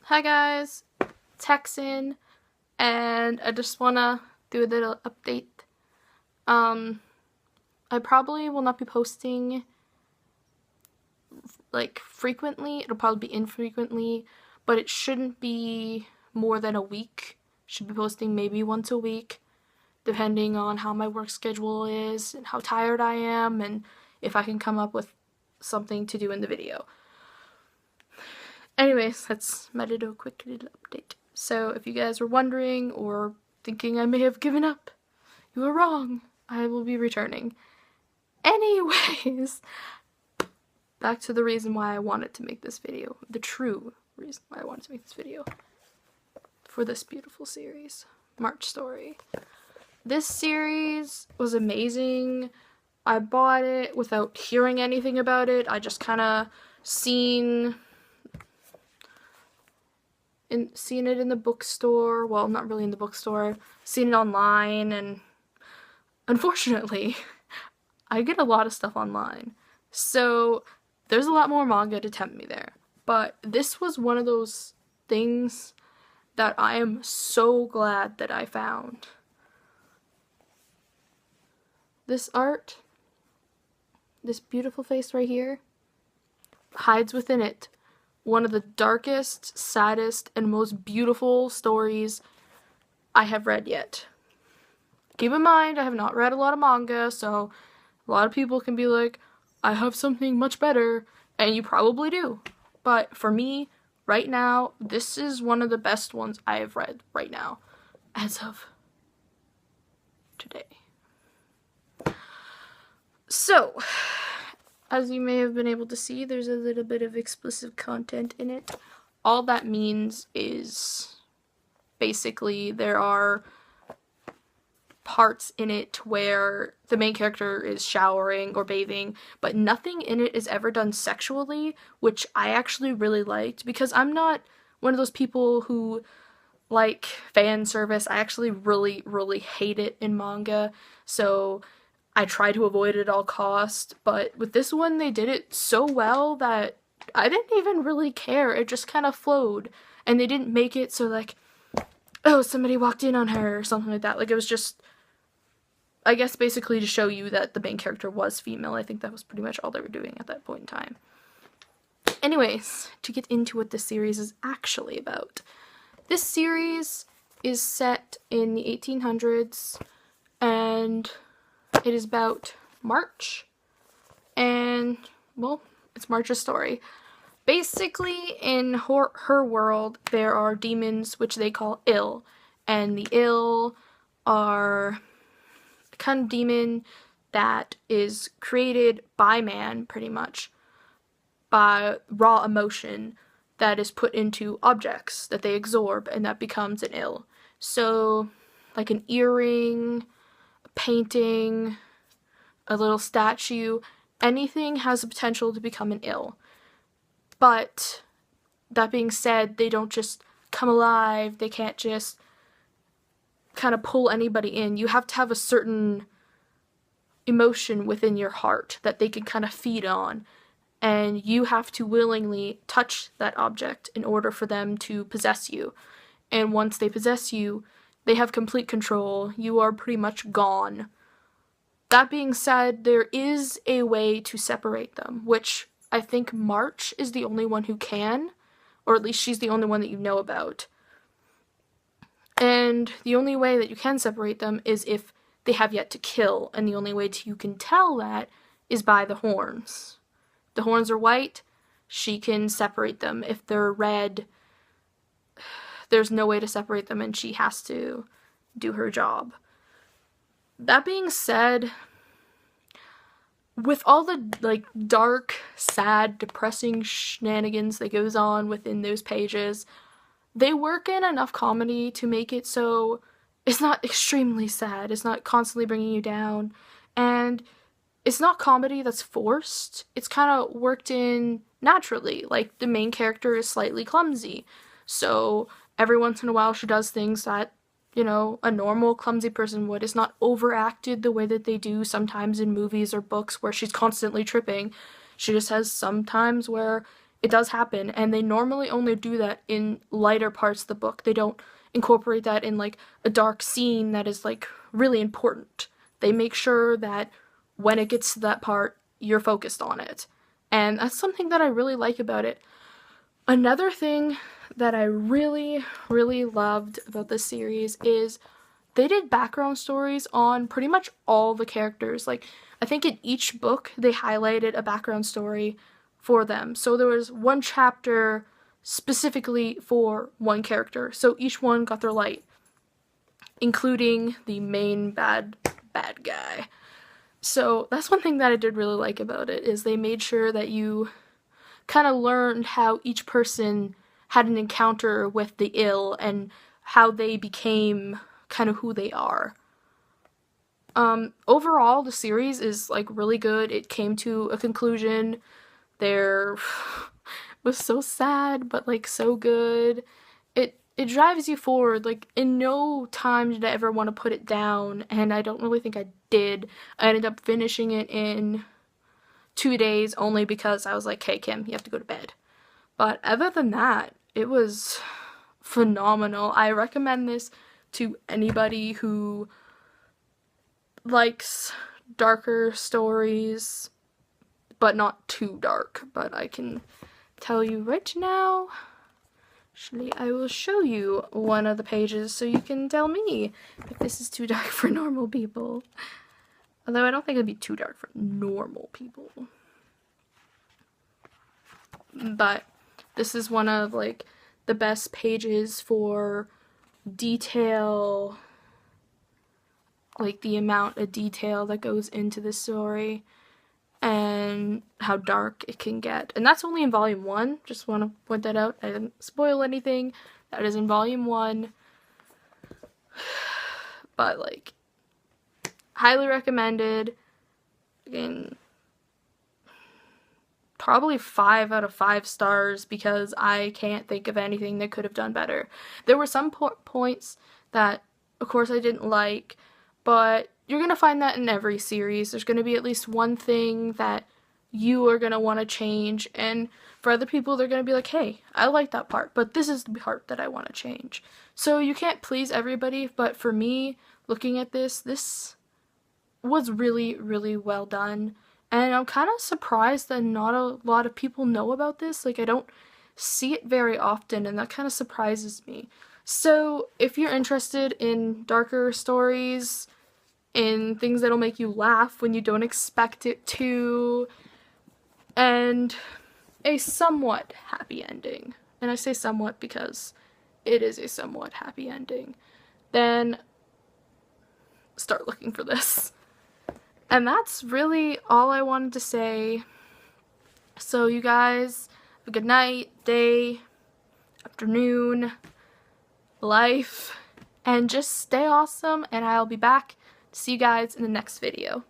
Hi guys, Texan, and I just wanna do a little update. I probably will not be posting like frequently. It'll probably be infrequently, but it shouldn't be more than a week. Should be posting maybe once a week, depending on how my work schedule is and how tired I am and if I can come up with something to do in the video. Anyways, that's my little quick little update. So if you guys were wondering or thinking I may have given up, you were wrong. I will be returning. Anyways, back to the reason why I wanted to make this video. The true reason why I wanted to make this video. For this beautiful series, March Story. This series was amazing. I bought it without hearing anything about it. I just kind of seen it in the bookstore. Well, not really in the bookstore. Seen it online, and unfortunately, I get a lot of stuff online. So there's a lot more manga to tempt me there. But this was one of those things that I am so glad that I found. This art, this beautiful face right here, hides within it one of the darkest, saddest, and most beautiful stories I have read yet. Keep in mind, I have not read a lot of manga, so a lot of people can be like, I have something much better, and you probably do. But for me, right now, this is one of the best ones I have read right now, as of today. So, as you may have been able to see, there's a little bit of explicit content in it. All that means is basically there are parts in it where the main character is showering or bathing, but nothing in it is ever done sexually, which I actually really liked, because I'm not one of those people who like fan service. I actually really, really hate it in manga, so I try to avoid it at all costs, but with this one they did it so well that I didn't even really care. It just kind of flowed, and they didn't make it so like, oh, somebody walked in on her or something like that. Like, it was just, I guess, basically to show you that the main character was female. I think that was pretty much all they were doing at that point in time. Anyways, to get into what this series is actually about. This series is set in the 1800s, and it is about March, and, well, it's March's story. Basically, in her world, there are demons, which they call ill, and the ill are a kind of demon that is created by man, pretty much, by raw emotion that is put into objects that they absorb, and that becomes an ill. So, like an earring, painting, a little statue, anything has the potential to become an ill. But that being said, they don't just come alive. They can't just kind of pull anybody in. You have to have a certain emotion within your heart that they can kind of feed on, and you have to willingly touch that object in order for them to possess you. And once they possess you, they have complete control. You are pretty much gone. That being said, there is a way to separate them, which I think March is the only one who can, or at least she's the only one that you know about. And the only way that you can separate them is if they have yet to kill, and the only way you can tell that is by the horns. If the horns are white, she can separate them. If they're red, there's no way to separate them, and she has to do her job. That being said, with all the, like, dark, sad, depressing shenanigans that goes on within those pages, they work in enough comedy to make it so it's not extremely sad, it's not constantly bringing you down, and it's not comedy that's forced. It's kind of worked in naturally. Like, the main character is slightly clumsy, so every once in a while she does things that, you know, a normal clumsy person would. It's not overacted the way that they do sometimes in movies or books where she's constantly tripping. She just has some times where it does happen, and they normally only do that in lighter parts of the book. They don't incorporate that in like a dark scene that is like really important. They make sure that when it gets to that part, you're focused on it. And that's something that I really like about it. Another thing that I really, really loved about this series is they did background stories on pretty much all the characters. Like, I think in each book, they highlighted a background story for them. So there was one chapter specifically for one character. So each one got their light, including the main bad guy. So that's one thing that I did really like about it, is they made sure that you kind of learned how each person had an encounter with the ill and how they became kind of who they are. Overall, the series is like really good. It came to a conclusion. There was so sad, but like so good. It drives you forward. Like, in no time did I ever want to put it down, and I don't really think I did. I ended up finishing it in 2 days only because I was like, hey Kim, you have to go to bed. But other than that, it was phenomenal. I recommend this to anybody who likes darker stories, but not too dark. But I can tell you right now, actually, I will show you one of the pages so you can tell me if this is too dark for normal people. Although I don't think it'd be too dark for normal people. But this is one of like the best pages for detail, like the amount of detail that goes into the story and how dark it can get. And that's only in volume 1. Just want to point that out. I didn't spoil anything. That is in volume 1. But like, highly recommended. Again, probably 5 out of 5 stars, because I can't think of anything that could have done better. There were some points that, of course, I didn't like, but you're going to find that in every series. There's going to be at least one thing that you are going to want to change, and for other people, they're going to be like, hey, I like that part, but this is the part that I want to change. So you can't please everybody, but for me, looking at this was really, really well done. And I'm kind of surprised that not a lot of people know about this. Like, I don't see it very often, and that kind of surprises me. So, if you're interested in darker stories, in things that'll make you laugh when you don't expect it to, and a somewhat happy ending, and I say somewhat because it is a somewhat happy ending, then start looking for this. And that's really all I wanted to say. So you guys, have a good night, day, afternoon, life, and just stay awesome, and I'll be back to see you guys in the next video.